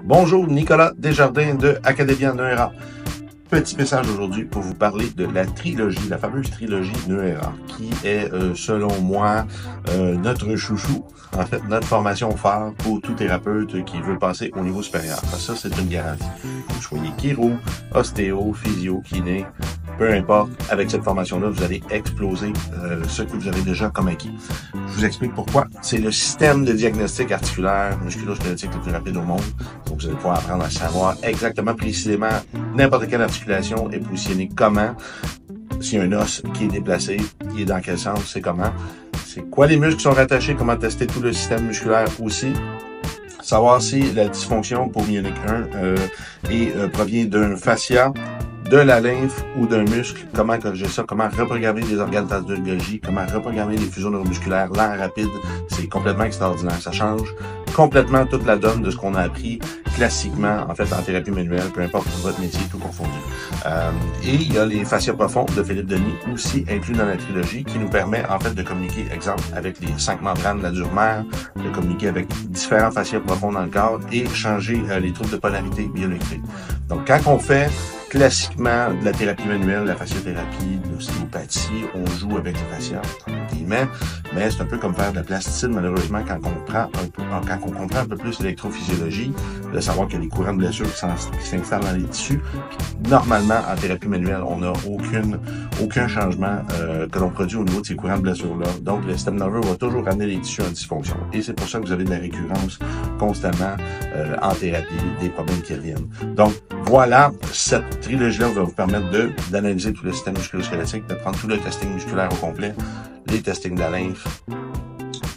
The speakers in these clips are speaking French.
Bonjour, Nicolas Desjardins de Academia Neuera. Petit message aujourd'hui pour vous parler de la trilogie, la fameuse trilogie Neuera, qui est, selon moi, notre chouchou, en fait, notre formation phare pour tout thérapeute qui veut passer au niveau supérieur. Parce que ça, c'est une garantie. Que vous soyez chiro, ostéo, physio, kiné, peu importe, avec cette formation-là, vous allez exploser ce que vous avez déjà comme acquis. Je vous explique pourquoi. C'est le système de diagnostic articulaire musculo-squelettique le plus rapide au monde. Donc, vous allez pouvoir apprendre à savoir exactement, précisément, n'importe quelle articulation est positionnée comment. S'il y a un os qui est déplacé, il est dans quel sens, c'est comment. C'est quoi les muscles qui sont rattachés, comment tester tout le système musculaire aussi. Savoir si la dysfonction pour myonique 1 provient d'un fascia, de la lymphe ou d'un muscle, comment corriger ça, comment reprogrammer les organes d'astrologie, comment reprogrammer les fusions neuromusculaires lents, rapides, c'est complètement extraordinaire. Ça change complètement toute la donne de ce qu'on a appris classiquement, en fait, en thérapie manuelle, peu importe votre métier, tout confondu. Et il y a les fascias profondes de Philippe Denis, aussi inclus dans la trilogie, qui nous permet, en fait, de communiquer, exemple, avec les 5 membranes de la dure-mère, de communiquer avec différents fascias profonds dans le corps et changer les troubles de polarité bioélectrique. Donc, quand on fait classiquement de la thérapie manuelle, la fasciothérapie, de l'ostéopathie, on joue avec les fascias, mais c'est un peu comme faire de la plasticine, malheureusement, quand on comprend un peu plus l'électrophysiologie, de savoir qu'il y a des courants de blessure qui s'installent dans les tissus. Puis, normalement, en thérapie manuelle, on n'a aucun changement que l'on produit au niveau de ces courants de blessure-là. Donc, le système nerveux va toujours ramener les tissus en dysfonction. Et c'est pour ça que vous avez de la récurrence constamment en thérapie, des problèmes qui reviennent. Donc, voilà, cette trilogie-là va vous permettre d'analyser tout le système musculo-squelettique, de prendre tout le testing musculaire au complet, les testings de la lymphe,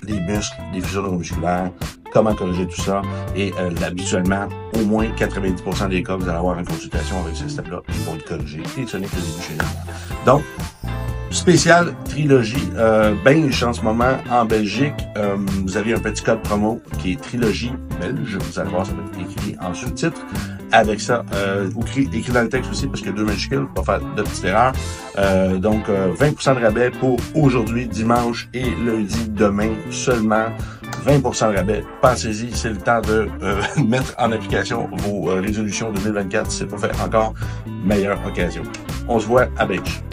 les muscles, les fusions neuromusculaires, comment corriger tout ça. Et habituellement, au moins 90% des cas, vous allez avoir une consultation avec ce système-là. Ils vont être corrigés. Et ce n'est que le début chez nous. Donc, spécial trilogie belge en ce moment en Belgique. Vous avez un petit code promo qui est trilogie belge. Vous allez voir, ça va être écrit en sous-titre. Avec ça, écrit dans le texte aussi parce qu'il y a 2 majuscules, pas faire de petites erreurs. Donc, 20% de rabais pour aujourd'hui, dimanche et lundi, demain seulement. 20% de rabais. Pensez-y, c'est le temps de mettre en application vos résolutions 2024. C'est pour faire encore meilleure occasion. On se voit à Belge.